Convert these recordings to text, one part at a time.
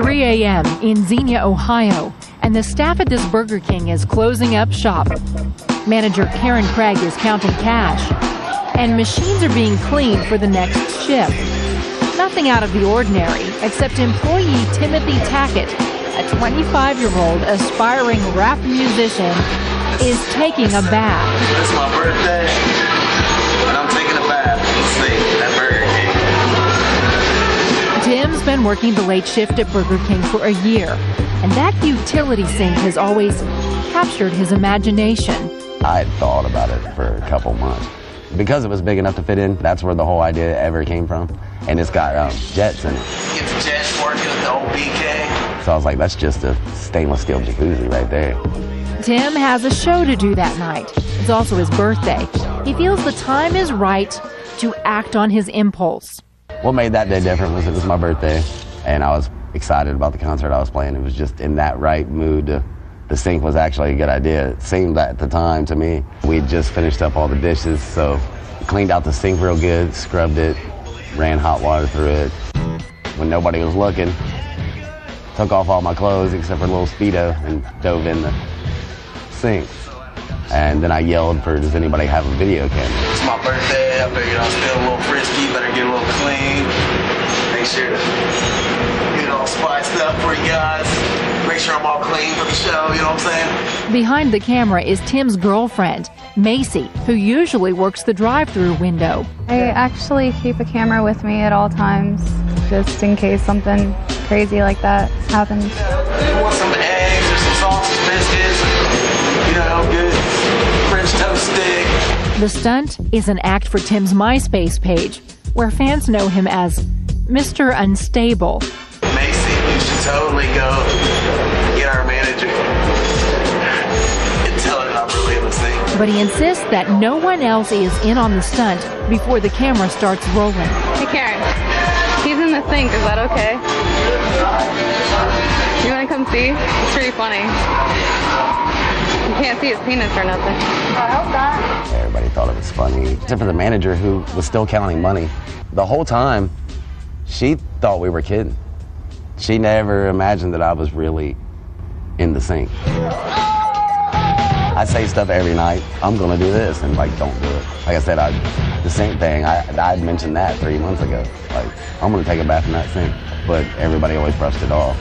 3 a.m. in Xenia, Ohio, and the staff at this Burger King is closing up shop. Manager Karen Craig is counting cash, and machines are being cleaned for the next shift. Nothing out of the ordinary, except employee Timothy Tackett, a 25-year-old aspiring rap musician, is taking a bath. It's my birthday, and I'm taking a bath at Burger King. Tim's been working the late shift at Burger King for a year, and that utility sink has always captured his imagination. I had thought about it for a couple months. Because it was big enough to fit in, that's where the whole idea ever came from. And it's got jets in it. Get the jets working with the old BK. So I was like, that's just a stainless steel jacuzzi right there. Tim has a show to do that night. It's also his birthday. He feels the time is right to act on his impulse. What made that day different was it was my birthday, and I was excited about the concert I was playing. It was just in that right mood. The sink was actually a good idea. It seemed that at the time to me. We'd just finished up all the dishes, so cleaned out the sink real good, scrubbed it, ran hot water through it. When nobody was looking, took off all my clothes except for a little Speedo and dove in the sink. And then I yelled for, does anybody have a video camera? It's my birthday, I figured I'll still a little frisky, better get a little clean. Make sure to get it all spiced up for you guys. Make sure I'm all clean for the show, you know what I'm saying? Behind the camera is Tim's girlfriend, Macy, who usually works the drive-through window. I actually keep a camera with me at all times, just in case something crazy like that happens. You want some eggs or some sausage biscuits? You know, good French toast stick. The stunt is an act for Tim's MySpace page, where fans know him as Mr. Unstable. Macy, you should totally go get our manager and tell her I'm really in the sink. But he insists that no one else is in on the stunt before the camera starts rolling. Hey Karen, he's in the sink, is that okay? You want to come see? It's pretty funny. You can't see his penis or nothing. I hope not. Everybody thought it was funny, except for the manager who was still counting money. The whole time, she thought we were kidding. She never imagined that I was really in the sink. I say stuff every night, I'm gonna do this, and like, don't do it. Like I said, the sink thing, I'd mentioned that 3 months ago. Like, I'm gonna take a bath in that sink, but everybody always brushed it off,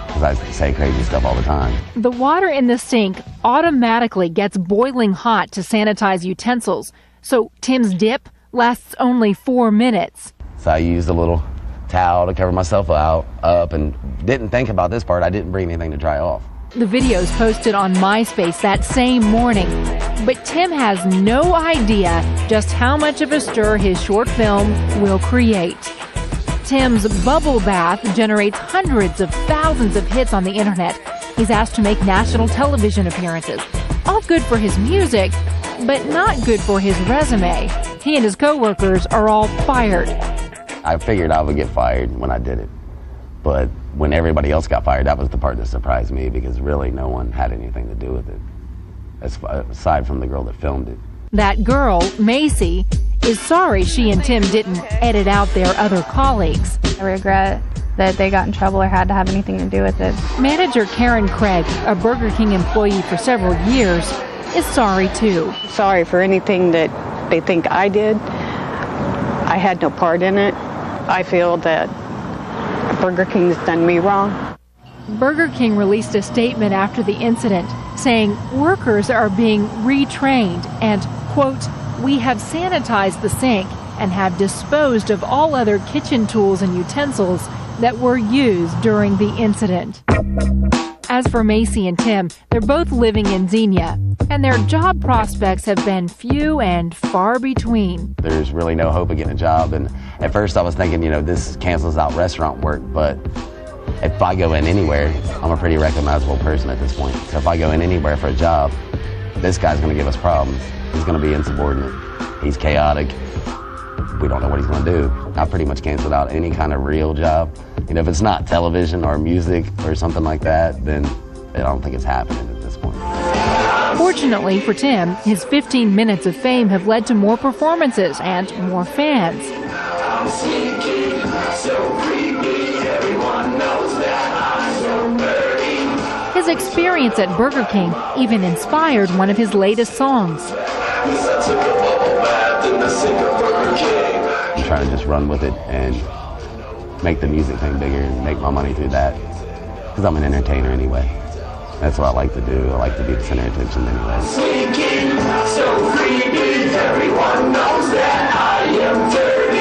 because I say crazy stuff all the time. The water in the sink automatically gets boiling hot to sanitize utensils, so Tim's dip lasts only 4 minutes. So I used a little towel to cover myself up and didn't think about this part. I didn't bring anything to dry off. The video's posted on MySpace that same morning, but Tim has no idea just how much of a stir his short film will create. Tim's bubble bath generates hundreds of thousands of hits on the internet. He's asked to make national television appearances. All good for his music, but not good for his resume. He and his co-workers are all fired. I figured I would get fired when I did it. But when everybody else got fired, that was the part that surprised me, because really no one had anything to do with it, aside from the girl that filmed it. That girl, Macy, is sorry she and Tim didn't edit out their other colleagues. I regret that they got in trouble or had to have anything to do with it. Manager Karen Craig, a Burger King employee for several years, is sorry too. Sorry for anything that they think I did. I had no part in it. I feel that Burger King's done me wrong. Burger King released a statement after the incident saying workers are being retrained and, quote, "We have sanitized the sink and have disposed of all other kitchen tools and utensils that were used during the incident." As for Macy and Tim, they're both living in Xenia, and their job prospects have been few and far between. There's really no hope of getting a job, and at first I was thinking, this cancels out restaurant work, but if I go in anywhere, I'm a pretty recognizable person at this point. So if I go in anywhere for a job, this guy's gonna give us problems. He's gonna be insubordinate. He's chaotic. We don't know what he's gonna do. I pretty much canceled out any kind of real job. If it's not television or music or something like that, then I don't think it's happening at this point. Fortunately for Tim, his 15 minutes of fame have led to more performances and more fans. I'm sneaky, so creepy, everyone knows that His experience at Burger King even inspired one of his latest songs. I'm trying to just run with it and make the music thing bigger and make my money through that, because I'm an entertainer anyway. That's what I like to do. I like to be the center of attention anyway. Sweet king, so free, everyone knows that I am dirty.